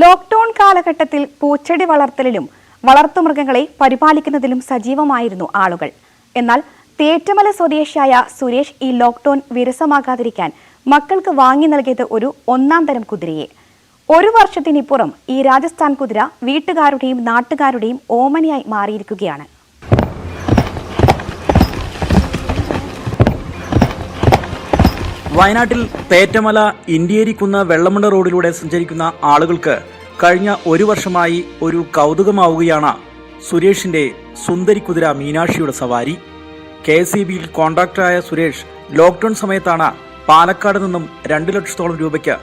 Lockdown കാലഘട്ടത്തിൽ പൂച്ചെടി വളർത്തലിലും വളർത്തുമൃഗങ്ങളെ പരിപാലിക്കുന്നതിലും സജീവമായിരുന്നു ആളുകൾ. എന്നാൽ തേറ്റമല സ്വദേശിയായ സുരേഷ് ഈ ലോക്ക്ഡൌൺ വിരസമാകാതിരിക്കാൻ മക്കൾക്ക് വാങ്ങി നൽകിയത് ഒരു ഒന്നാം തരം കുതിരയെ. ഒരു വർഷത്തിനിപ്പുറം ഈ രാജസ്ഥാൻ കുതിര വീട്ടുകാരുടെയും നാട്ടുകാരുടെയും ഓമനയായി മാറിയിരിക്കുകയാണ്. വയനാട്ടിൽ തേറ്റമല ഇന്ത്യേരിക്കുന്ന് വെള്ളമുണ്ട റോഡിലൂടെ സഞ്ചരിക്കുന്ന ആളുകൾക്ക് കഴിഞ്ഞ ഒരു വർഷമായി ഒരു കൗതുകമാവുകയാണ് സുരേഷിന്റെ സുന്ദരി കുതിര മീനാക്ഷിയുടെ സവാരി. KSEBയിൽ കോൺട്രാക്ടറായ സുരേഷ് ലോക്ക്ഡൌൺ സമയത്താണ് പാലക്കാട് നിന്നും 2 ലക്ഷത്തോളം രൂപയ്ക്ക്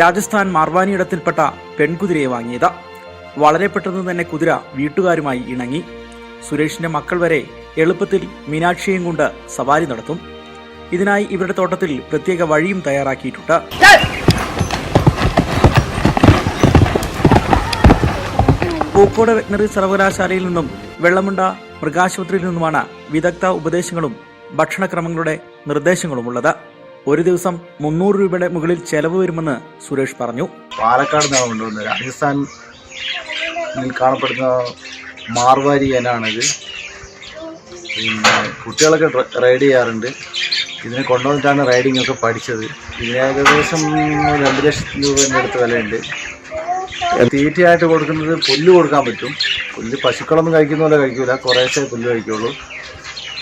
രാജസ്ഥാൻ മാർവാനി ഇടത്തിൽപ്പെട്ട പെൺകുതിരയെ വാങ്ങിയത്. വളരെ പെട്ടെന്ന് തന്നെ കുതിര വീട്ടുകാരുമായി ഇണങ്ങി. സുരേഷിന്റെ മക്കൾ വരെ എളുപ്പത്തിൽ മീനാക്ഷിയെയും കൊണ്ട് സവാരി നടത്തും. ഇതിനായി ഇവരുടെ തോട്ടത്തിൽ പ്രത്യേക വഴിയും തയ്യാറാക്കിയിട്ടുണ്ട്. പൂക്കോട് വെറ്റിനറി സർവകലാശാലയിൽ നിന്നും വെള്ളമുണ്ട മൃഗാശുപത്രിയിൽ നിന്നുമാണ് വിദഗ്ധ ഉപദേശങ്ങളും ഭക്ഷണക്രമങ്ങളുടെ നിർദ്ദേശങ്ങളുമുള്ളത്. ഒരു ദിവസം 300 രൂപയുടെ മുകളിൽ ചെലവ് വരുമെന്ന് സുരേഷ് പറഞ്ഞു. പാലക്കാട് നിന്നാണ് കൊണ്ടുവന്നത്. രാജസ്ഥാനിൽ കാണപ്പെടുന്ന മാർവാരി ഇനാണിത്. പിന്നെ കുട്ടികളൊക്കെ റൈഡ് ചെയ്യാറുണ്ട്. ഇതിനെ കൊണ്ടുവന്നിട്ടാണ് റൈഡിംഗ് ഒക്കെ പഠിച്ചത്. ഇതിന് ഏകദേശം 2 ലക്ഷം രൂപേൻ്റെ അടുത്ത് വിലയുണ്ട്. തീറ്റയായിട്ട് കൊടുക്കുന്നത് പുല്ല് കൊടുക്കാൻ പറ്റും. പുല്ല് പശുക്കളൊന്നും കഴിക്കുന്ന പോലെ കഴിക്കില്ല, കുറേശ്ശേ പുല്ല് കഴിക്കുള്ളൂ.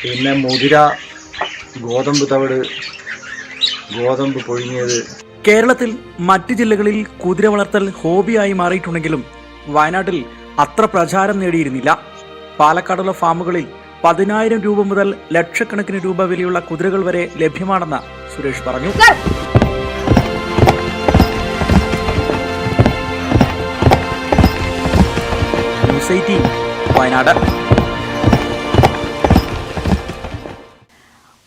പിന്നെ മുതിര, ഗോതമ്പ് തവിട്, ഗോതമ്പ് പുഴുങ്ങിയത്. കേരളത്തിൽ മറ്റ് ജില്ലകളിൽ കുതിര വളർത്തൽ ഹോബിയായി മാറിയിട്ടുണ്ടെങ്കിലും വയനാട്ടിൽ അത്ര പ്രചാരം നേടിയിരുന്നില്ല. പാലക്കാടുള്ള ഫാമുകളിൽ 10,000 രൂപ മുതൽ ലക്ഷക്കണക്കിന് രൂപ വിലയുള്ള കുതിരകൾ വരെ ലഭ്യമാണെന്ന് സുരേഷ് പറഞ്ഞു. ന്യൂസ് 18 വയനാട്.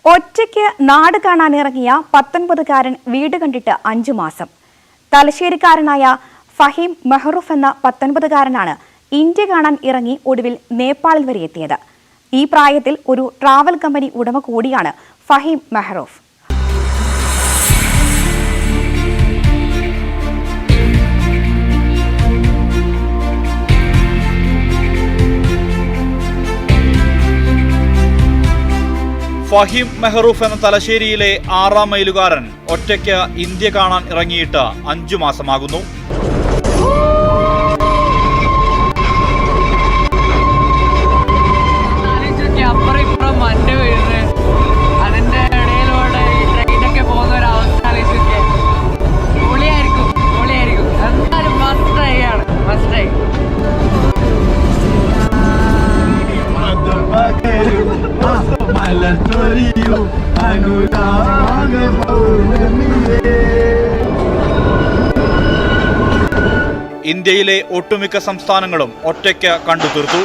ഒറ്റയ്ക്ക് നാട് കാണാനിറങ്ങിയ 19കാരൻ വീട് കണ്ടിട്ട് 5 മാസം. തലശ്ശേരിക്കാരനായ ഫഹീം മെഹറൂഫ് എന്ന 19കാരനാണ് ഇന്ത്യ കാണാൻ ഇറങ്ങി ഒടുവിൽ നേപ്പാളിൽ വരെ എത്തിയത്. ഈ പ്രായത്തിൽ ഒരു ട്രാവൽ കമ്പനി ഉടമ കൂടിയാണ് ഫഹീം മെഹറൂഫ്. ഫഹീം മെഹറൂഫ് എന്ന തലശ്ശേരിയിലെ 6ാം മൈലുകാരൻ ഒറ്റയ്ക്ക് ഇന്ത്യ കാണാൻ ഇറങ്ങിയിട്ട് 5 മാസമാകുന്നു. ഇന്ത്യയിലെ ഒട്ടുമിക്ക സംസ്ഥാനങ്ങളും ഒറ്റയ്ക്ക് കണ്ടു തീർത്തു.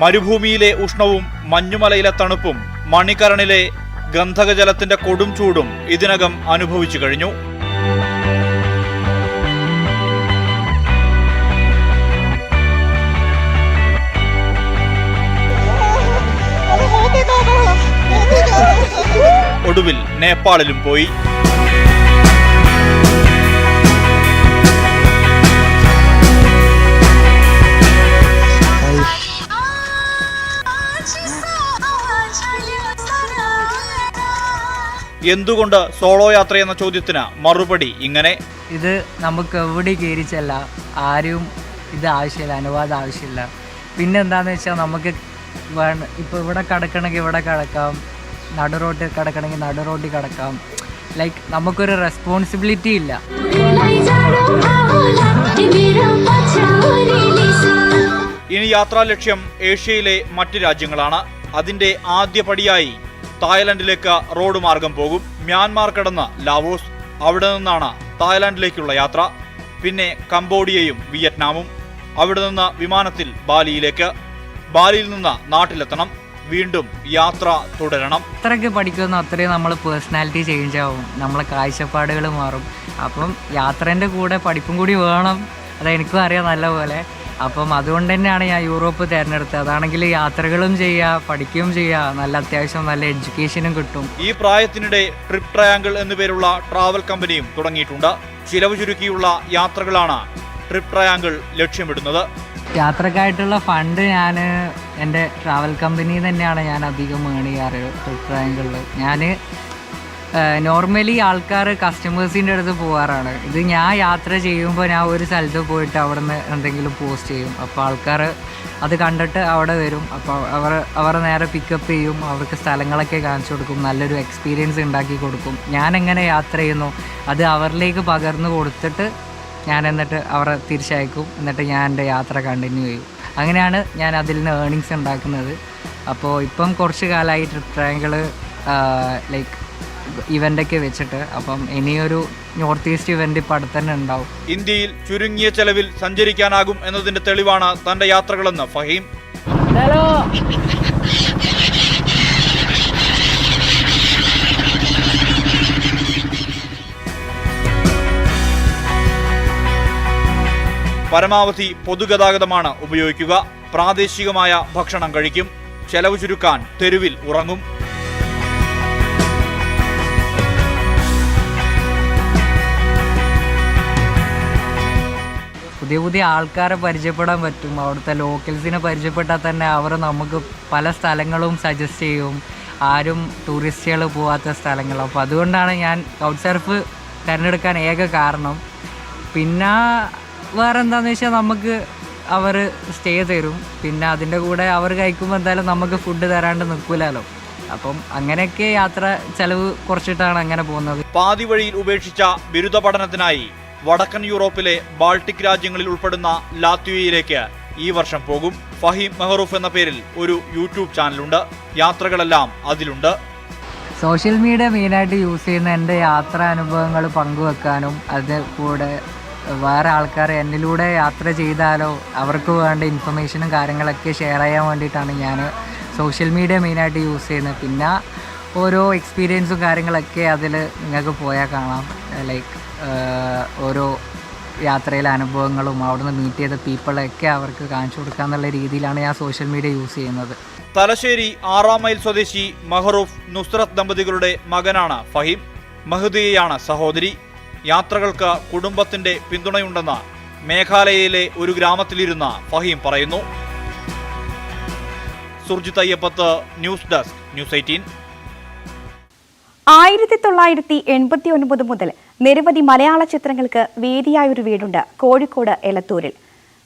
മരുഭൂമിയിലെ ഉഷ്ണവും മഞ്ഞുമലയിലെ തണുപ്പും മണിക്കരണിലെ ഗന്ധകജലത്തിന്റെ കൊടും ചൂടും ഇതിനകം അനുഭവിച്ചു കഴിഞ്ഞു. ഒടുവിൽ നേപ്പാളിലും പോയി. എന്തുകൊണ്ട് സോളോ യാത്ര എന്ന ചോദ്യത്തിന് മറുപടി ഇങ്ങനെ: ഇത് നമുക്ക് എവിടെ കയറിച്ചല്ല, ആരും ഇത് ആവശ്യമില്ല, അനുവാദം ആവശ്യമില്ല. പിന്നെ എന്താണെന്ന് വെച്ചാൽ നമുക്ക് ഇപ്പോൾ ഇവിടെ കിടക്കണമെങ്കിൽ ഇവിടെ കിടക്കാം, നടു റോട്ടിൽ കിടക്കണമെങ്കിൽ നടു റോട്ടിൽ കിടക്കാം. ലൈക്ക് നമുക്കൊരു റെസ്പോൺസിബിലിറ്റി ഇല്ല. ഇനി യാത്രാ ലക്ഷ്യം ഏഷ്യയിലെ മറ്റ് രാജ്യങ്ങളാണ്. അതിന്റെ ആദ്യ പടിയായി തായ്ലൻഡിലേക്ക് റോഡ് മാർഗം പോകും. മ്യാൻമാർ കടന്ന് ലാവോസ്, അവിടെ നിന്നാണ് തായ്ലാൻഡിലേക്കുള്ള യാത്ര. പിന്നെ കംബോഡിയയും വിയറ്റ്നാമും. അവിടെ നിന്ന് വിമാനത്തിൽ ബാലിയിലേക്ക്. ബാലിയിൽ നിന്ന് നാട്ടിലെത്തണം. വീണ്ടും യാത്ര തുടരണം. അത്രയ്ക്ക് പഠിക്കുന്ന അത്രയും നമ്മൾ പേഴ്സണാലിറ്റി ചേഞ്ച് ആവും, നമ്മളെ കാഴ്ചപ്പാടുകൾ മാറും. അപ്പം യാത്രേൻ്റെ കൂടെ പഠിപ്പും കൂടി വേണം. അതെനിക്കും അറിയാം നല്ലപോലെ. അപ്പം അതുകൊണ്ട് തന്നെയാണ് ഞാൻ യൂറോപ്പ് തിരഞ്ഞെടുത്തത്. അതാണെങ്കിൽ യാത്രകളും ചെയ്യുക, പഠിക്കുകയും ചെയ്യുക, നല്ല അത്യാവശ്യം നല്ല എഡ്യൂക്കേഷനും കിട്ടും. ഈ പ്രായത്തിനിടെ ട്രിപ്പ് ട്രയാങ്കിൾ എന്നുപേരുള്ള ട്രാവൽ കമ്പനിയും തുടങ്ങിയിട്ടുണ്ട്. ചിലവ് ചുരുക്കിയുള്ള യാത്രകളാണ് ട്രിപ്പ് ട്രയാങ്കിൾ ലക്ഷ്യമിടുന്നത്. യാത്രക്കായിട്ടുള്ള ഫണ്ട് ഞാൻ എൻ്റെ ട്രാവൽ കമ്പനി തന്നെയാണ് ഞാൻ അധികം ഏൺ ചെയ്യാറ്. ട്രിപ്പ് ട്രയാങ്കിളിൽ ഞാൻ നോർമലി ആൾക്കാർ കസ്റ്റമേഴ്സിൻ്റെ അടുത്ത് പോകാറാണ്. ഇത് ഞാൻ യാത്ര ചെയ്യുമ്പോൾ ഞാൻ ഒരു സ്ഥലത്ത് പോയിട്ട് അവിടെ നിന്ന് എന്തെങ്കിലും പോസ്റ്റ് ചെയ്യും. അപ്പോൾ ആൾക്കാർ അത് കണ്ടിട്ട് അവിടെ വരും. അപ്പോൾ അവർ നേരെ പിക്കപ്പ് ചെയ്യും, അവർക്ക് സ്ഥലങ്ങളൊക്കെ കാണിച്ചു കൊടുക്കും, നല്ലൊരു എക്സ്പീരിയൻസ് ഉണ്ടാക്കി കൊടുക്കും. ഞാൻ എങ്ങനെ യാത്ര ചെയ്യുന്നു അത് അവരിലേക്ക് പകർന്നു കൊടുത്തിട്ട് ഞാൻ എന്നിട്ട് അവരെ തിരിച്ചയക്കും. എന്നിട്ട് ഞാൻ എൻ്റെ യാത്ര കണ്ടിന്യൂ ചെയ്യും. അങ്ങനെയാണ് ഞാൻ അതിൽ നിന്ന് ഏർണിങ്സ് ഉണ്ടാക്കുന്നത്. അപ്പോൾ ഇപ്പം കുറച്ച് കാലമായി ട്രിപ്പ് ട്രയാങ്കിൾ ലൈക്ക് ഇവൻ്റൊക്കെ വെച്ചിട്ട്. അപ്പം ഇനിയൊരു നോർത്ത് ഈസ്റ്റ് ഇവൻ്റ് ഇപ്പം അടുത്ത് തന്നെ ഉണ്ടാവും. ഇന്ത്യയിൽ ചുരുങ്ങിയ ചെലവിൽ സഞ്ചരിക്കാനാകും എന്നതിൻ്റെ തെളിവാണ് തൻ്റെ യാത്രകളെന്ന് ഫഹീം. പരമാവധി പൊതുഗതാഗതമാണ് ഉപയോഗിക്കുക. പ്രാദേശികമായ ഭക്ഷണം കഴിക്കും. ചെലവ് ചുരുക്കാൻ തെരുവിൽ ഉറങ്ങും. പുതിയ പുതിയ ആൾക്കാരെ പരിചയപ്പെടാൻ പറ്റും. അവിടുത്തെ ലോക്കൽസിനെ പരിചയപ്പെട്ടാൽ തന്നെ അവർ നമുക്ക് പല സ്ഥലങ്ങളും സജസ്റ്റ് ചെയ്യും, ആരും ടൂറിസ്റ്റുകൾ പോകാത്ത സ്ഥലങ്ങൾ. അപ്പോൾ അതുകൊണ്ടാണ് ഞാൻ കൗച്ച് സർഫ് തിരഞ്ഞെടുക്കാൻ ഏക കാരണം. പിന്നെ വേറെ എന്താണെന്ന് വെച്ചാൽ നമുക്ക് അവർ സ്റ്റേ തരും. പിന്നെ അതിൻ്റെ കൂടെ അവർ കഴിക്കുമ്പോൾ എന്തായാലും നമുക്ക് ഫുഡ് തരാണ്ട് നിൽക്കില്ലല്ലോ. അപ്പം അങ്ങനെയൊക്കെ യാത്ര ചെലവ് കുറച്ചിട്ടാണ് അങ്ങനെ പോകുന്നത്. പാതി വഴിയിൽ ഉപേക്ഷിച്ച ബിരുദ പഠനത്തിനായി വടക്കൻ യൂറോപ്പിലെ ബാൾട്ടിക് രാജ്യങ്ങളിൽ ഉൾപ്പെടുന്ന ലാത്വിയയിലേക്ക് ഈ വർഷം പോകും. ഫഹീം മെഹറൂഫ് എന്ന പേരിൽ ഒരു യൂട്യൂബ് ചാനലുണ്ട്. യാത്രകളെല്ലാം അതിലുണ്ട്. സോഷ്യൽ മീഡിയ മെയിനായിട്ട് യൂസ് ചെയ്യുന്ന എൻ്റെ യാത്രാ അനുഭവങ്ങൾ പങ്കുവെക്കാനും അതിൻ്റെ കൂടെ വേറെ ആൾക്കാർ എന്നിലൂടെ യാത്ര ചെയ്താലോ അവർക്ക് വേണ്ട ഇൻഫർമേഷനും കാര്യങ്ങളൊക്കെ ഷെയർ ചെയ്യാൻ വേണ്ടിയിട്ടാണ് ഞാൻ സോഷ്യൽ മീഡിയ മെയിനായിട്ട് യൂസ് ചെയ്യുന്നത്. പിന്നെ ഓരോ എക്സ്പീരിയൻസും കാര്യങ്ങളൊക്കെ അതിൽ നിങ്ങൾക്ക് പോയാൽ കാണാം. ലൈക്ക് ഓരോ യാത്രയിലെ അനുഭവങ്ങളും അവിടുന്ന് മീറ്റ് ചെയ്ത പീപ്പിളൊക്കെ അവർക്ക് കാണിച്ചു കൊടുക്കുക എന്നുള്ള രീതിയിലാണ് ഞാൻ സോഷ്യൽ മീഡിയ യൂസ് ചെയ്യുന്നത്. തലശ്ശേരി 6 മൈൽ സ്വദേശി മെഹറൂഫ് നുസ്രത്ത് ദമ്പതികളുടെ മകനാണ് ഫഹീം. മഹദിയയാണ് സഹോദരി. യാത്രകൾക്ക് കുടുംബത്തിന്റെ പിന്തുണയുണ്ടെന്ന് മേഘാലയയിലെ ഒരു ഗ്രാമത്തിലിരുന്ന ഫഹീം പറയുന്നു. Surjith Ayyappath, news desk, news 18. 1989 മുതൽ നിരവധി മലയാള ചിത്രങ്ങൾക്ക് വേദിയായൊരു വീടുണ്ട് കോഴിക്കോട് എലത്തൂരിൽ.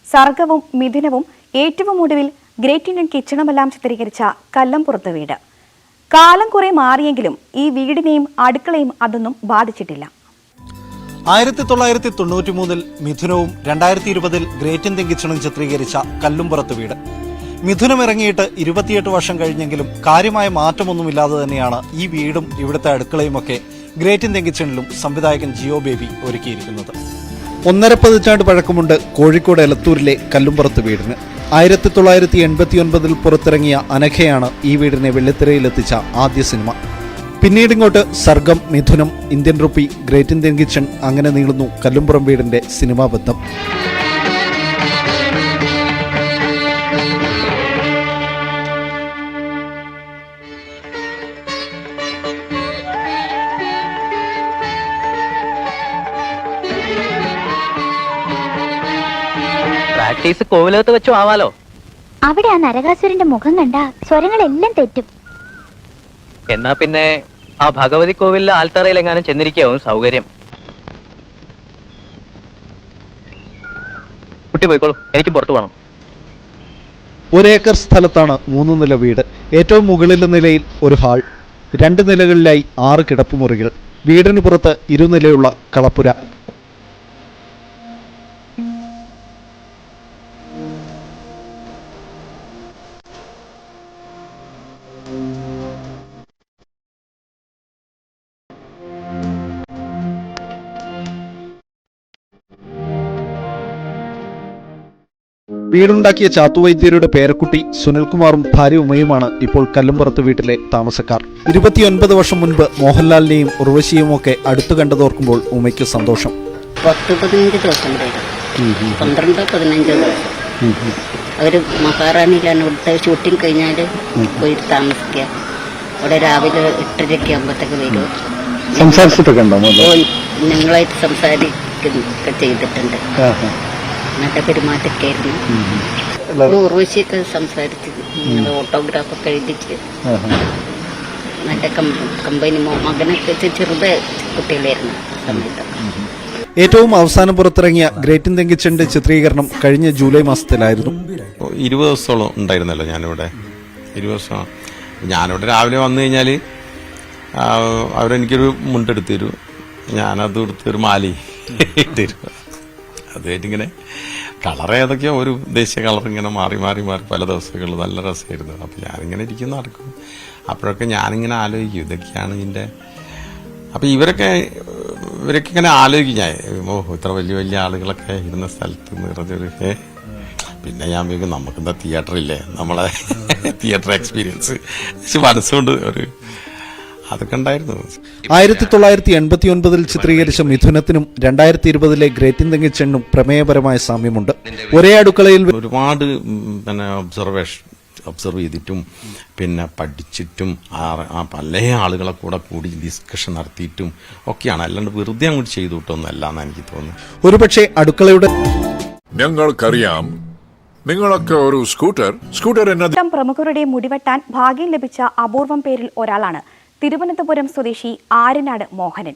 സർഗവും മിഥുനവും ഏറ്റവും ഒടുവിൽ ഗ്രേറ്റ് ഇന്ത്യൻ കിച്ചണുമെല്ലാം ചിത്രീകരിച്ച കല്ലംപുറത്ത് വീട്. കാലം കുറെ മാറിയെങ്കിലും ഈ വീടിനെയും അടുക്കളയും അതൊന്നും ബാധിച്ചിട്ടില്ല. 1993 മിഥുനവും 2020 ഗ്രേറ്റ് ഇന്ത്യൻ കിച്ചണും ചിത്രീകരിച്ച കല്ലുംപുറത്ത് വീട്. മിഥുനം ഇറങ്ങിയിട്ട് 28 വർഷം കഴിഞ്ഞെങ്കിലും കാര്യമായ മാറ്റമൊന്നുമില്ലാതെ തന്നെയാണ് ഈ വീടും ഇവിടുത്തെ അടുക്കളയുമൊക്കെ ഗ്രേറ്റ് ഇന്ത്യൻ കിച്ചണിലും സംവിധായകൻ ജിയോ ബേബി ഒരുക്കിയിരിക്കുന്നത്. 1.5 പതിറ്റാണ്ട് പഴക്കമുണ്ട് കോഴിക്കോട് എലത്തൂരിലെ കല്ലുംപുറത്ത് വീടിന്. 1989 പുറത്തിറങ്ങിയ അനഘയാണ് ഈ വീടിനെ വെള്ളിത്തിരയിലെത്തിച്ച ആദ്യ സിനിമ. പിന്നീടിങ്ങോട്ട് Sargam, Midhunam, Indian rupee, great Indian kitchen അങ്ങനെ നീളുന്നു കല്ലുംപുറം വീടിന്റെ സിനിമാ ബന്ധം. പ്രാക്ടീസ് കോവിലകത്ത് വെച്ചു ആവാലോ. അവിടെ ആ നരകാസുരന്റെ മുഖം കണ്ട സ്വരങ്ങളെല്ലാം തെറ്റും. എന്നാ പിന്നെ ആ ഭഗവതി കോവിലിലെ ആൽത്തറയിൽ എങ്ങാനും ചെന്നിരിക്കാവും സൗകര്യം. കുട്ടി പോയിക്കോളൂ, എനിക്ക് പുറത്തു പോകണം. 1 ഏക്കർ സ്ഥലത്താണ് 3 നില വീട്. ഏറ്റവും മുകളിലെ നിലയിൽ ഒരു ഹാൾ, 2 നിലകളിലായി 6 കിടപ്പുമുറികൾ, വീടിന് പുറത്ത് 2 നിലയുള്ള കളപ്പുര. വീടുണ്ടാക്കിയ ചാത്തുവൈദ്യരുടെ പേരക്കുട്ടി സുനിൽകുമാറും ഭാര്യ ഉമയുമാണ് ഇപ്പോൾ കല്ലുംപുറത്ത് വീട്ടിലെ താമസക്കാർ. 29 വർഷം മുൻപ് മോഹൻലാലിനെയും ഉർവശിയും ഒക്കെ അടുത്തു കണ്ടതോർക്കുമ്പോൾ ഉമയ്ക്ക് സന്തോഷം. 10-15 ദിവസം വരും. 12-15 ദിവസം അവർ മഹാറാണിയിലാണ് ഇവിടുത്തെ ഷൂട്ടിംഗ് കഴിഞ്ഞാൽ പോയി താമസിക്കുക. അവിടെ രാവിലെ 8:30 ആകുമ്പോഴത്തേക്ക് വരും. സംസാരിച്ചിട്ടൊക്കെ ഉണ്ടോ? ഞങ്ങളായിട്ട് സംസാരിക്കുകയൊക്കെ ചെയ്തിട്ടുണ്ട്. നല്ല പെരുമാറ്റമൊക്കെ ആയിരുന്നു. ഉർവശിയൊക്കെ സംസാരിച്ച് ഓട്ടോഗ്രാഫൊക്കെ എഴുതിച്ച് നല്ല കമ്പനി മകനൊക്കെ ചെറുത് കുട്ടികളായിരുന്നു സമയത്ത്. ഏറ്റവും അവസാനം പുറത്തിറങ്ങിയ ഗ്രേറ്റ് ഇന്ത്യൻ കിച്ചന്റെ ചിത്രീകരണം കഴിഞ്ഞ ജൂലൈ മാസത്തിലായിരുന്നു. 20 ദിവസത്തോളം ഉണ്ടായിരുന്നല്ലോ ഞാനിവിടെ. 20 ദിവസം ഞാനിവിടെ രാവിലെ വന്നു കഴിഞ്ഞാൽ അവരെനിക്കൊരു മുണ്ടെടുത്ത് തരും, ഞാനത് എടുത്തൊരു മാലി തരും. അതായിട്ടിങ്ങനെ കളർ ഏതൊക്കെയോ ഒരു ദേശീയ കളർ ഇങ്ങനെ മാറി മാറി മാറി പല ദിവസങ്ങളിൽ നല്ല രസമായിരുന്നു. അപ്പോൾ ഞാനിങ്ങനെ ഇരിക്കുന്ന നടക്കും. അപ്പോഴൊക്കെ ഞാനിങ്ങനെ ആലോചിക്കും ഇതൊക്കെയാണ് ഇതിൻ്റെ. അപ്പോൾ ഇവരൊക്കെ ഇങ്ങനെ ആലോചിക്കും ഞാൻ, ഇത്ര വലിയ വലിയ ആളുകളൊക്കെ ഇരുന്ന സ്ഥലത്ത് നിറഞ്ഞൊരു പിന്നെ ഞാൻ വിചാരിക്കും നമുക്കെന്താ തിയേറ്ററില്ലേ, നമ്മളെ തിയേറ്റർ എക്സ്പീരിയൻസ് മനസ്സുകൊണ്ട് ഒരു അതൊക്കെ ഉണ്ടായിരുന്നു. 1989 ചിത്രീകരിച്ച മിഥുനത്തിനും 2020 ഗ്രേറ്റ് ഇന്ത്യൻ കിച്ചണിനും പ്രമേയപരമായ സാമ്യമുണ്ട്. ഒരേ അടുക്കളയിൽ ഒരുപാട് ഒബ്സർവ് ചെയ്തിട്ടും പിന്നെ പഠിച്ചിട്ടും പല ആളുകളെ കൂടി ഡിസ്കഷൻ നടത്തിയിട്ടും ഒക്കെയാണ്. അല്ലാണ്ട് വെറുതെ അങ്ങോട്ട് ചെയ്തു വിട്ടൊന്നുമല്ല എന്ന് എനിക്ക് തോന്നുന്നു. ഒരുപക്ഷെ അടുക്കളയുടെ ഞങ്ങൾക്കറിയാം നിങ്ങളൊക്കെ ഒരു സ്കൂട്ടർ എന്നത് പ്രമുഖരുടെ മുടിവെട്ടാൻ ഭാഗ്യം ലഭിച്ച അപൂർവം പേരിൽ ഒരാളാണ് തിരുവനന്തപുരം സ്വദേശി ആര്യനാട് മോഹനൻ.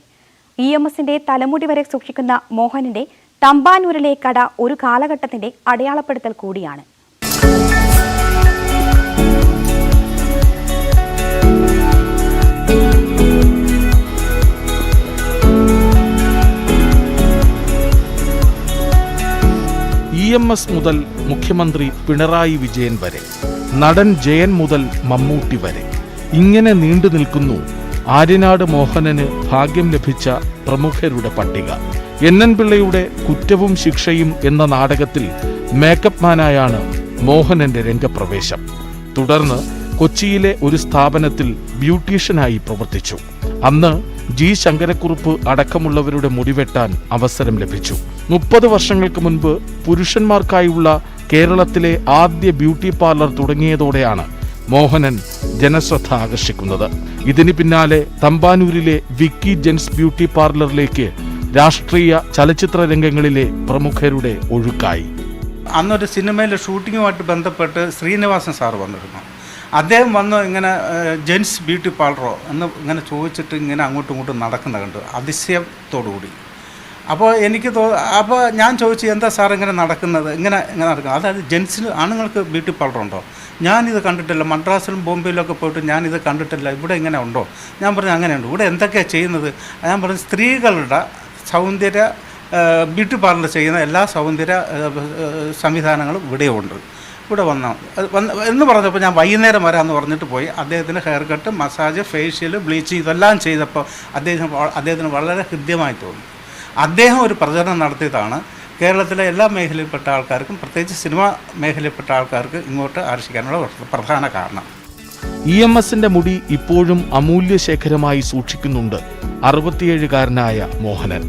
EMSന്റെ തലമുടി വരെ സൂക്ഷിക്കുന്ന മോഹനന്റെ തമ്പാനൂരിലെ കട ഒരു കാലഘട്ടത്തിന്റെ അടയാളപ്പെടുത്തൽ കൂടിയാണ്. EMS മുതൽ മുഖ്യമന്ത്രി പിണറായി വിജയൻ വരെ, നടൻ ജയൻ മുതൽ മമ്മൂട്ടി വരെ, ഇങ്ങനെ നീണ്ടു നിൽക്കുന്നു ആര്യനാട് മോഹനന് ഭാഗ്യം ലഭിച്ച പ്രമുഖരുടെ പട്ടിക. NN പിള്ളയുടെ കുറ്റവും ശിക്ഷയും എന്ന നാടകത്തിൽ മേക്കപ്പ് മാനായാണ് മോഹനന്റെ രംഗപ്രവേശം. തുടർന്ന് കൊച്ചിയിലെ ഒരു സ്ഥാപനത്തിൽ ബ്യൂട്ടീഷ്യനായി പ്രവർത്തിച്ചു. അന്ന് G. ശങ്കരക്കുറുപ്പ് അടക്കമുള്ളവരുടെ മുടിവെട്ടാൻ അവസരം ലഭിച്ചു. 30 വർഷങ്ങൾക്ക് മുൻപ് പുരുഷന്മാർക്കായുള്ള കേരളത്തിലെ ആദ്യ ബ്യൂട്ടി പാർലർ തുടങ്ങിയതോടെയാണ് മോഹനൻ ജനശ്രദ്ധ ആകർഷിക്കുന്നത്. ഇതിന് പിന്നാലെ തമ്പാനൂരിലെ വിക്കി ജെൻസ് ബ്യൂട്ടി പാർലറിലേക്ക് രാഷ്ട്രീയ ചലച്ചിത്ര രംഗങ്ങളിലെ പ്രമുഖരുടെ ഒഴുക്കായി. അന്നൊരു സിനിമയിലെ ഷൂട്ടിങ്ങുമായിട്ട് ബന്ധപ്പെട്ട് ശ്രീനിവാസൻ സാർ വന്നിരുന്നു. അദ്ദേഹം വന്ന് ഇങ്ങനെ ജെൻസ് ബ്യൂട്ടി പാർലറോ എന്ന് ഇങ്ങനെ ചോദിച്ചിട്ട് ഇങ്ങനെ അങ്ങോട്ടും ഇങ്ങോട്ടും നടക്കുന്ന കണ്ടു അതിശയത്തോടുകൂടി. അപ്പോൾ അപ്പോൾ ഞാൻ ചോദിച്ചു, എന്താ സാർ ഇങ്ങനെ നടക്കുന്നത്, ഇങ്ങനെ നടക്കുന്നത്? അതായത് ജെൻസിന് ആണുങ്ങൾക്ക് ബ്യൂട്ടി പാർലറുണ്ടോ? ഞാനിത് കണ്ടിട്ടില്ല, മദ്രാസിലും ബോംബെയിലൊക്കെ പോയിട്ട് ഞാനിത് കണ്ടിട്ടില്ല, ഇവിടെ ഇങ്ങനെ ഉണ്ടോ? ഞാൻ പറഞ്ഞു അങ്ങനെയുണ്ട്. ഇവിടെ എന്തൊക്കെയാണ് ചെയ്യുന്നത്? ഞാൻ പറഞ്ഞു സ്ത്രീകളുടെ സൗന്ദര്യ ബ്യൂട്ടി പാർലർ ചെയ്യുന്ന എല്ലാ സൗന്ദര്യ സംവിധാനങ്ങളും ഇവിടെയുണ്ട്, ഇവിടെ എന്ന് പറഞ്ഞപ്പോൾ ഞാൻ വൈകുന്നേരം വരാമെന്ന് പറഞ്ഞിട്ട് പോയി. അദ്ദേഹത്തിന് hair cut, massage, facial, bleaching ഇതെല്ലാം ചെയ്തപ്പോൾ അദ്ദേഹത്തിന് വളരെ ഹൃദ്യമായി തോന്നി. അദ്ദേഹം ഒരു പ്രചരണം നടത്തിയതാണ് കേരളത്തിലെ എല്ലാ മേഖലയിൽപ്പെട്ട ആൾക്കാർക്കും, പ്രത്യേകിച്ച് സിനിമാ മേഖലയിൽപ്പെട്ട ആൾക്കാർക്ക് ഇങ്ങോട്ട് ആകർഷിക്കാനുള്ള പ്രധാന കാരണം. EMSന്റെ മുടി ഇപ്പോഴും അമൂല്യശേഖരമായി സൂക്ഷിക്കുന്നുണ്ട് 67-കാരനായ മോഹനൻ.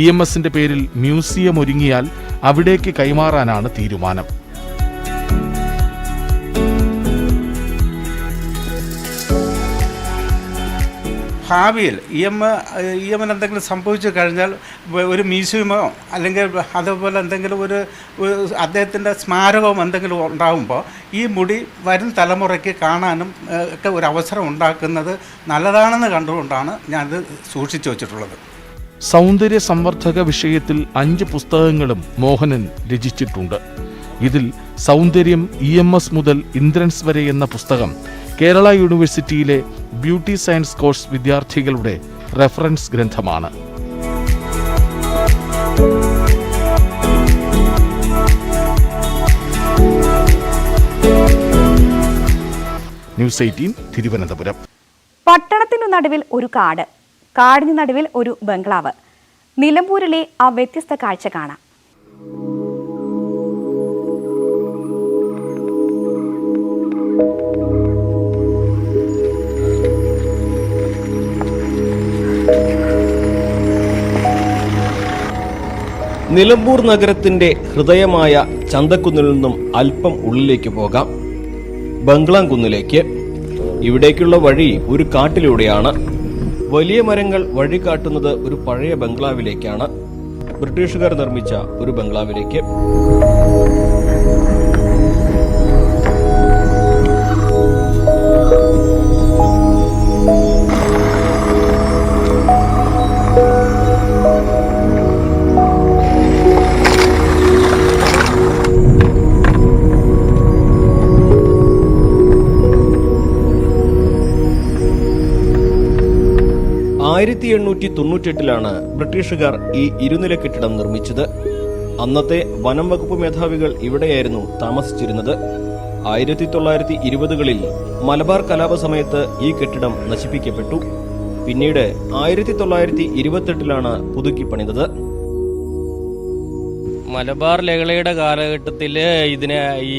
EMSന്റെ പേരിൽ മ്യൂസിയം ഒരുങ്ങിയാൽ അവിടേക്ക് കൈമാറാനാണ് തീരുമാനം. ഭാവിയിൽ EMന് എന്തെങ്കിലും സംഭവിച്ചു കഴിഞ്ഞാൽ ഒരു മ്യൂസിയമോ അല്ലെങ്കിൽ അതുപോലെ എന്തെങ്കിലും ഒരു അദ്ദേഹത്തിൻ്റെ സ്മാരകവും എന്തെങ്കിലും ഉണ്ടാകുമ്പോൾ ഈ മുടി വരും തലമുറയ്ക്ക് കാണാനും ഒക്കെ ഒരു അവസരം ഉണ്ടാക്കുന്നത് നല്ലതാണെന്ന് കണ്ടുകൊണ്ടാണ് ഞാനിത് സൂക്ഷിച്ചു വച്ചിട്ടുള്ളത്. സൗന്ദര്യ സംവർദ്ധക വിഷയത്തിൽ 5 പുസ്തകങ്ങളും മോഹനൻ രചിച്ചിട്ടുണ്ട്. ഇതിൽ സൗന്ദര്യം EMS മുതൽ ഇന്ദ്രൻസ് വരെ എന്ന പുസ്തകം കേരള യൂണിവേഴ്സിറ്റിയിലെ ബ്യൂട്ടി സയൻസ് കോഴ്സ് വിദ്യാർത്ഥികളുടെ റെഫറൻസ് ഗ്രന്ഥമാണ്. ന്യൂസ് 18 തിരുവനന്തപുരം. പട്ടണത്തിനു നടുവിൽ ഒരു കാട്, കാടിന് നടുവിൽ ഒരു ബംഗ്ലാവ്. നിലമ്പൂരിലെ ആ വ്യത്യസ്ത കാഴ്ച കാണാം. നിലമ്പൂർ നഗരത്തിന്റെ ഹൃദയമായ ചന്തക്കുന്നിൽ നിന്നും അല്പം ഉള്ളിലേക്ക് പോകാം. ബംഗ്ലാംകുന്നിലേക്ക്. ഇവിടേക്കുള്ള വഴി ഒരു കാട്ടിലൂടെയാണ്. വലിയ മരങ്ങൾ വഴി കാട്ടുന്നത് ഒരു പഴയ ബംഗ്ലാവിലേക്കാണ്. ബ്രിട്ടീഷുകാർ നിർമ്മിച്ച ഒരു ബംഗ്ലാവിലേക്ക്. ാണ് ബ്രിട്ടീഷുകാർ ഈ ഇരുനില കെട്ടിടം നിർമ്മിച്ചത്. അന്നത്തെ വനം വകുപ്പ് മേധാവികൾ ഇവിടെയായിരുന്നു താമസിച്ചിരുന്നത്. 1920കളിൽ മലബാർ കലാപ സമയത്ത് ഈ കെട്ടിടം നശിപ്പിക്കപ്പെട്ടു. പിന്നീട് 1928 പുതുക്കി പണിതത്. മലബാർ ലഹളയുടെ കാലഘട്ടത്തിൽ ഇതിനെ ഈ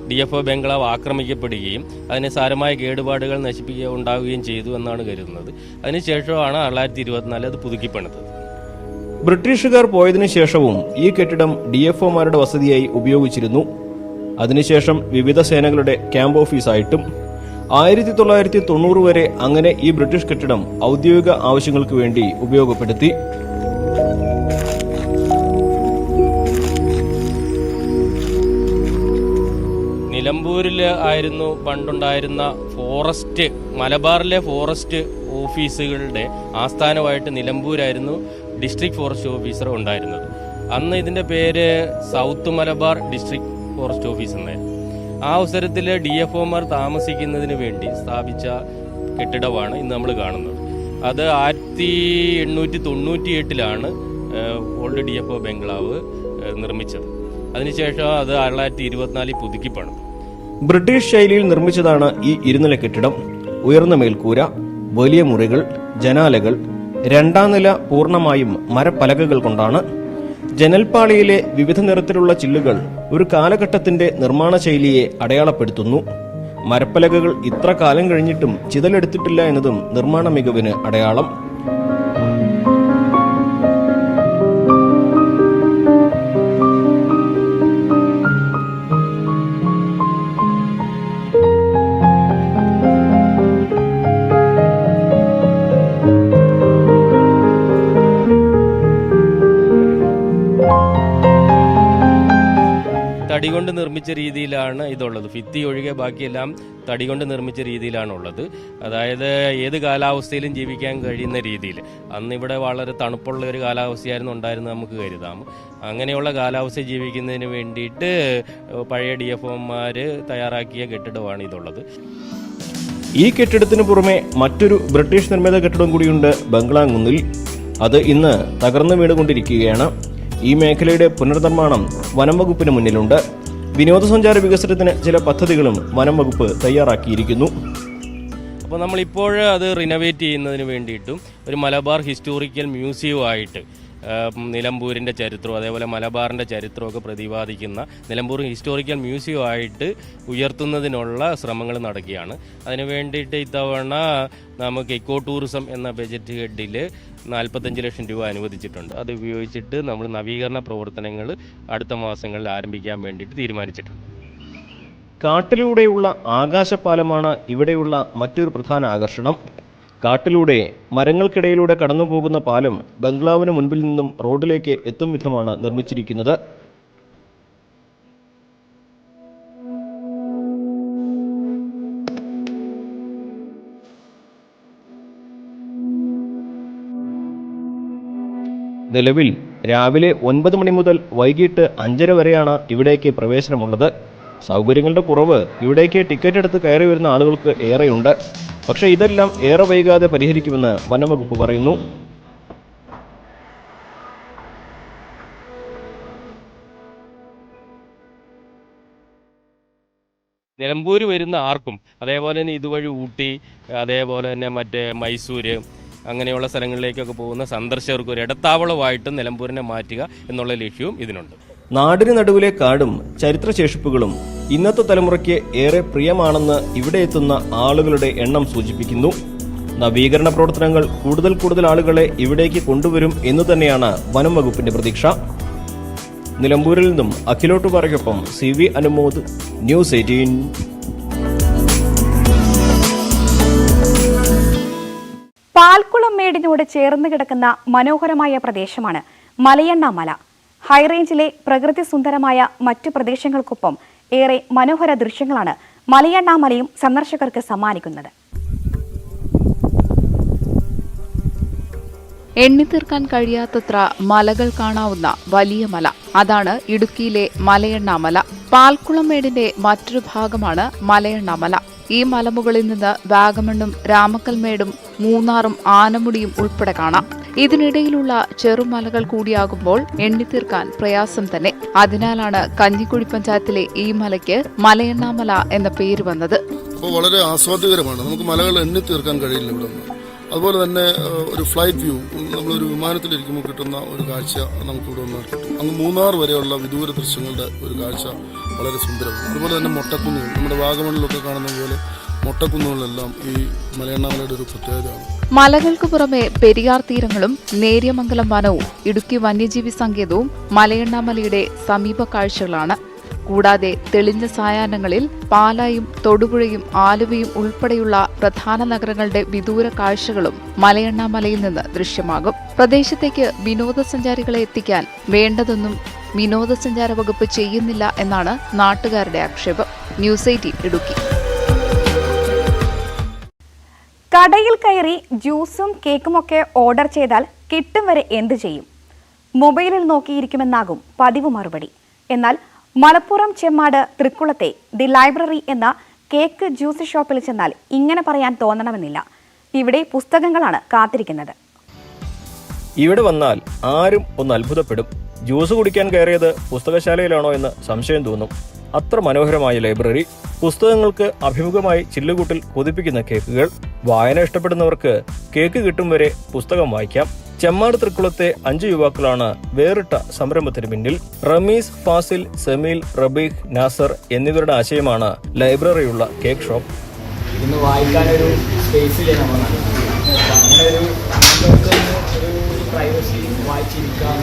DFO ബംഗ്ലാവ് ആക്രമിക്കപ്പെടുകയും അതിന് സാരമായ കേടുപാടുകൾ ഉണ്ടാവുകയും ചെയ്തു എന്നാണ് കരുതുന്നത്. അതിനുശേഷമാണ് 1924 അത് പുതുക്കിപ്പണിതത്. ബ്രിട്ടീഷുകാർ പോയതിനു ശേഷവും ഈ കെട്ടിടം DFOമാരുടെ വസതിയായി ഉപയോഗിച്ചിരുന്നു. അതിനുശേഷം വിവിധ സേനകളുടെ ക്യാമ്പ് ഓഫീസായിട്ടും 1990 വരെ അങ്ങനെ ഈ ബ്രിട്ടീഷ് കെട്ടിടം ഔദ്യോഗിക ആവശ്യങ്ങൾക്ക് വേണ്ടി ഉപയോഗപ്പെടുത്തി. നിലമ്പൂരിൽ ആയിരുന്നു പണ്ടുണ്ടായിരുന്ന ഫോറസ്റ്റ്, മലബാറിലെ ഫോറസ്റ്റ് ഓഫീസുകളുടെ ആസ്ഥാനമായിട്ട് നിലമ്പൂരായിരുന്നു ഡിസ്ട്രിക്ട് ഫോറസ്റ്റ് ഓഫീസർ ഉണ്ടായിരുന്നത്. അന്ന് ഇതിൻ്റെ പേര് south Malabar district forest office എന്നായിരുന്നു. ആ അവസരത്തിൽ DFOമാർ താമസിക്കുന്നതിന് വേണ്ടി സ്ഥാപിച്ച കെട്ടിടമാണ് ഇന്ന് നമ്മൾ കാണുന്നത്. അത് 1898 ഓൾഡ് DFO ബംഗ്ലാവ് നിർമ്മിച്ചത്. അതിനുശേഷം അത് 1924 പുതുക്കിപ്പണിതു. ബ്രിട്ടീഷ് ശൈലിയിൽ നിർമ്മിച്ചതാണ് ഈ ഇരുനില കെട്ടിടം. ഉയർന്ന മേൽക്കൂര, വലിയ മുറികൾ, ജനാലകൾ, 2ാം നില പൂർണ്ണമായും മരപ്പലകകൾ കൊണ്ടാണ്. ജനൽപ്പാളിയിലെ വിവിധ നിറത്തിലുള്ള ചില്ലുകൾ ഒരു കാലഘട്ടത്തിന്റെ നിർമ്മാണ ശൈലിയെ അടയാളപ്പെടുത്തുന്നു. മരപ്പലകകൾ ഇത്ര കാലം കഴിഞ്ഞിട്ടും ചിതലെടുത്തിട്ടില്ല എന്നതും നിർമ്മാണ മികവിന് അടയാളം. തടി കൊണ്ട് നിർമ്മിച്ച രീതിയിലാണ് ഇതുള്ളത്. ഭിത്തി ഒഴികെ ബാക്കിയെല്ലാം തടി കൊണ്ട് നിർമ്മിച്ച രീതിയിലാണുള്ളത്. അതായത് ഏത് കാലാവസ്ഥയിലും ജീവിക്കാൻ കഴിയുന്ന രീതിയിൽ. അന്നിവിടെ വളരെ തണുപ്പുള്ള ഒരു കാലാവസ്ഥയായിരുന്നു ഉണ്ടായിരുന്നത് നമുക്ക് കരുതാം. അങ്ങനെയുള്ള കാലാവസ്ഥ ജീവിക്കുന്നതിന് വേണ്ടിയിട്ട് പഴയ DFOമാർ തയ്യാറാക്കിയ കെട്ടിടമാണ് ഇതുള്ളത്. ഈ കെട്ടിടത്തിന് പുറമെ മറ്റൊരു ബ്രിട്ടീഷ് നിർമ്മിത കെട്ടിടം കൂടിയുണ്ട് ബംഗ്ലാംകുന്നിൽ. അത് ഇന്ന് തകർന്നു വീണുകൊണ്ടിരിക്കുകയാണ്. ഈ മേഖലയുടെ പുനർനിർമ്മാണം വനം വകുപ്പിന് മുന്നിലുണ്ട്. വിനോദസഞ്ചാര വികസനത്തിന് ചില പദ്ധതികളും വനം വകുപ്പ് തയ്യാറാക്കിയിരിക്കുന്നു. അപ്പോൾ നമ്മളിപ്പോൾ അത് റിനോവേറ്റ് ചെയ്യുന്നതിന് വേണ്ടിയിട്ടും ഒരു മലബാർ ഹിസ്റ്റോറിക്കൽ മ്യൂസിയമായിട്ട് നിലമ്പൂരിൻ്റെ ചരിത്രവും അതേപോലെ മലബാറിൻ്റെ ചരിത്രമൊക്കെ പ്രതിപാദിക്കുന്ന നിലമ്പൂർ ഹിസ്റ്റോറിക്കൽ മ്യൂസിയമായിട്ട് ഉയർത്തുന്നതിനുള്ള ശ്രമങ്ങൾ നടക്കുകയാണ്. അതിനു വേണ്ടിയിട്ട് ഇത്തവണ നമുക്ക് ഇക്കോ ടൂറിസം എന്ന ബജറ്റ് ഹെഡിൽ 45 ലക്ഷം രൂപ അനുവദിച്ചിട്ടുണ്ട്. അത് ഉപയോഗിച്ചിട്ട് നമ്മൾ നവീകരണ പ്രവർത്തനങ്ങൾ അടുത്ത മാസങ്ങളിൽ ആരംഭിക്കാൻ വേണ്ടിയിട്ട് തീരുമാനിച്ചിട്ടുണ്ട്. കാട്ടിലൂടെയുള്ള ആകാശപാലമാണ് ഇവിടെയുള്ള മറ്റൊരു പ്രധാന ആകർഷണം. കാട്ടിലൂടെ മരങ്ങൾക്കിടയിലൂടെ കടന്നുപോകുന്ന പാലം ബംഗ്ലാവിന് മുൻപിൽ നിന്നും റോഡിലേക്ക് എത്തും വിധമാണ് നിർമ്മിച്ചിരിക്കുന്നത്. നിലവിൽ രാവിലെ 9 മണി മുതൽ വൈകിട്ട് 5:30 വരെയാണ് ഇവിടേക്ക് പ്രവേശനമുള്ളത്. സൗകര്യങ്ങളുടെ കുറവ് ഇവിടേക്ക് ടിക്കറ്റ് എടുത്ത് കയറി വരുന്ന ആളുകൾക്ക് ഏറെയുണ്ട്. പക്ഷേ ഇതെല്ലാം ഏറെ വൈകാതെ പരിഹരിക്കുമെന്ന് വനംവകുപ്പ് പറയുന്നു. നിലമ്പൂർ വരുന്ന ആർക്കും, അതേപോലെ തന്നെ ഇതുവഴി ഊട്ടി, അതേപോലെ തന്നെ മറ്റേ മൈസൂര് അങ്ങനെയുള്ള സ്ഥലങ്ങളിലേക്കൊക്കെ പോകുന്ന സന്ദർശകർക്ക് ഒരു ഇടത്താവളമായിട്ട് നിലമ്പൂരിനെ മാറ്റുക എന്നുള്ള ലക്ഷ്യവും ഇതിനുണ്ട്. നാടിന് നടുവിലെ കാടും ചരിത്രശേഷിപ്പുകളും ഇന്നത്തെ തലമുറയ്ക്ക് ഏറെ പ്രിയമാണെന്ന് ഇവിടെ എത്തുന്ന ആളുകളുടെ എണ്ണം സൂചിപ്പിക്കുന്നു. നവീകരണ പ്രവർത്തനങ്ങൾ കൂടുതൽ ആളുകളെ ഇവിടേക്ക് കൊണ്ടുവരും എന്ന് തന്നെയാണ് വനം വകുപ്പിന്റെ പ്രതീക്ഷ. നിലമ്പൂരിൽ നിന്നും അഖിലോട്ടുപാറയ്ക്കൊപ്പം CV അനുമോദ്, ന്യൂസ് 18. പാൽക്കുളം മേടിനോട് ചേർന്ന് കിടക്കുന്ന മനോഹരമായ പ്രദേശമാണ് മലയണ്ണ മല. ഹൈറേഞ്ചിലെ പ്രകൃതി സുന്ദരമായ മറ്റു പ്രദേശങ്ങൾക്കൊപ്പം ഏറെ മനോഹര ദൃശ്യങ്ങളാണ് മലയണ്ണ മലയും സന്ദർശകർക്ക് സമ്മാനിക്കുന്നത്. എണ്ണിത്തീർക്കാൻ കഴിയാത്തത്ര മലകൾ കാണാവുന്ന വലിയ മല, അതാണ് ഇടുക്കിയിലെ മലയണ്ണ മല. പാൽക്കുളം മേടിന്റെ മറ്റൊരു ഭാഗമാണ് മലയണ്ണ മല. ഈ മലമുകളിൽ നിന്ന് വാഗമണ്ണും രാമക്കൽമേടും മൂന്നാറും ആനമുടിയും ഉൾപ്പെടെ കാണാം. ഇതിനിടയിലുള്ള ചെറുമലകൾ കൂടിയാകുമ്പോൾ എണ്ണിത്തീർക്കാൻ പ്രയാസം തന്നെ. അതിനാലാണ് കഞ്ഞിക്കുഴി പഞ്ചായത്തിലെ ഈ മലയ്ക്ക് മലയണ്ണാമല എന്ന പേര് വന്നത്. വളരെ ആസ്വാദ്യകരമാണ്. നമുക്ക് മലകൾ എണ്ണിത്തീർക്കാൻ കഴിയില്ല ഇവിടെ. അതുപോലെ തന്നെ ഒരു ഫ്ലൈറ്റ് വ്യൂ, നമ്മളൊരു വിമാനത്തിലിരിക്കുമ്പോൾ കിട്ടുന്ന ഒരു കാഴ്ച നമുക്കിവിടെ വന്നാൽ കിട്ടും. അങ്ങ് മൂന്നാർ വരെയുള്ള വിദൂര ദൃശ്യങ്ങളുടെ ഒരു കാഴ്ച വളരെ സുന്ദരമാണ്. അതുപോലെ തന്നെ മൊട്ടക്കുന്നുകൾ, നമ്മുടെ വാഗമണിലൊക്കെ കാണുന്ന പോലെ മൊട്ടക്കുന്നുകളെല്ലാം ഈ മലയണ്ണാമലയുടെ ഒരു പ്രത്യേകതയാണ്. മലകൾക്ക് പുറമെ പെരിയാർ തീരങ്ങളും നേര്യമംഗലം വനവും ഇടുക്കി വന്യജീവി സങ്കേതവും മലയണ്ണാമലയുടെ സമീപ കാഴ്ചകളാണ്. കൂടാതെ തെളിഞ്ഞ സായാഹ്നങ്ങളിൽ പാലായും തൊടുപുഴയും ആലുവയും ഉൾപ്പെടെയുള്ള പ്രധാന നഗരങ്ങളുടെ വിദൂര കാഴ്ചകളും മലയണ്ണാമലയിൽ നിന്ന് ദൃശ്യമാകും. പ്രദേശത്തേക്ക് വിനോദസഞ്ചാരികളെ എത്തിക്കാൻ വേണ്ടതൊന്നും വിനോദസഞ്ചാര വകുപ്പ് ചെയ്യുന്നില്ല എന്നാണ് നാട്ടുകാരുടെ ആക്ഷേപം. ന്യൂസ് 18 ഇടുക്കി. കടയിൽ കയറി ജ്യൂസും കേക്കുമൊക്കെ ഓർഡർ ചെയ്താൽ കിട്ടും വരെ എന്തു ചെയ്യും? മൊബൈലിൽ നോക്കിയിരിക്കുമെന്നാകും പതിവ് മറുപടി. എന്നാൽ മലപ്പുറം ചെമ്മാട് തൃക്കുളത്തെ ദി ലൈബ്രറി എന്ന കേക്ക് ജ്യൂസ് ഷോപ്പിൽ ചെന്നാൽ ഇങ്ങനെ പറയാൻ തോന്നണമെന്നില്ല. ഇവിടെ പുസ്തകങ്ങളാണ് കാത്തിരിക്കുന്നത്. ഇവിടെ വന്നാൽ ആരും ഒന്ന് അത്ഭുതപ്പെടും. ജ്യൂസ് കുടിക്കാൻ കയറിയത് പുസ്തകശാലയിലാണോ എന്ന് സംശയം തോന്നും. അത്ര മനോഹരമായ ലൈബ്രറി, പുസ്തകങ്ങൾക്ക് അഭിമുഖമായി ചില്ലുകൂട്ടിൽ കൊതിപ്പിക്കുന്ന കേക്കുകൾ. വായന ഇഷ്ടപ്പെടുന്നവർക്ക് കേക്ക് കിട്ടും വരെ പുസ്തകം വായിക്കാം. ചെമ്മാട് തൃക്കുളത്തെ 5 യുവാക്കളാണ് വേറിട്ട സംരംഭത്തിന് പിന്നിൽ. റമീസ്, ഫാസിൽ, സമീൽ, റബീഖ്, നാസർ എന്നിവരുടെ ആശയമാണ് ലൈബ്രറിയുള്ള കേക്ക് ഷോപ്പ്. ഇന്ന് വായിക്കാനൊരു സ്പേസിലേ നമ്മൾ അങ്ങനെ ഒരു പ്രൈവസി, വായിച്ചിരിക്കാം,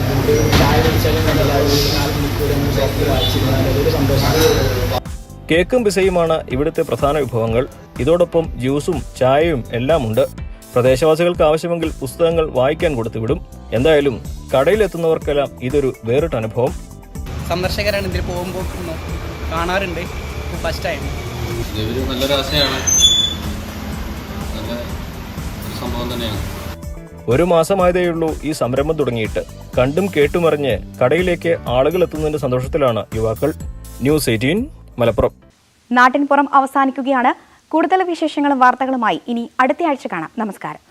ചായ കുടിച്ചാലും കണ്ടല്ല, 4 മണിക്കൂർ ഷോപ്പിൽ വായിച്ചിരുന്നാൽ അതൊരു സന്തോഷം. കേക്കും പിസയുമാണ് ഇവിടുത്തെ പ്രധാന വിഭവങ്ങൾ. ഇതോടൊപ്പം ജ്യൂസും ചായയും എല്ലാം ഉണ്ട്. പ്രദേശവാസികൾക്ക് ആവശ്യമെങ്കിൽ പുസ്തകങ്ങൾ വായിക്കാൻ കൊടുത്തുവിടും. എന്തായാലും കടയിലെത്തുന്നവർക്കെല്ലാം ഇതൊരു വേറിട്ട അനുഭവം. സന്ദർശകരാണ് ഇതിൽ പോകുമ്പോൾ കാണാറുണ്ട്. ഫസ്റ്റ് ടൈം ഇതൊരു നല്ലൊരു ആശയമാണ്, നല്ല ഒരു സംഭവം തന്നെയാണ്. 1 മാസമായതേയുള്ളൂ ഈ സംരംഭം തുടങ്ങിയിട്ട്. കണ്ടും കേട്ടുമറിഞ്ഞ് കടയിലേക്ക് ആളുകൾ എത്തുന്നതിന്റെ സന്തോഷത്തിലാണ് യുവാക്കൾ. ന്യൂസ് 18 മലപ്പുറം. നാട്ടിൻപുറം അവസാനിക്കുകയാണ്. കൂടുതൽ വിശേഷങ്ങളും വാർത്തകളുമായി ഇനി അടുത്തയാഴ്ച കാണാം. നമസ്കാരം.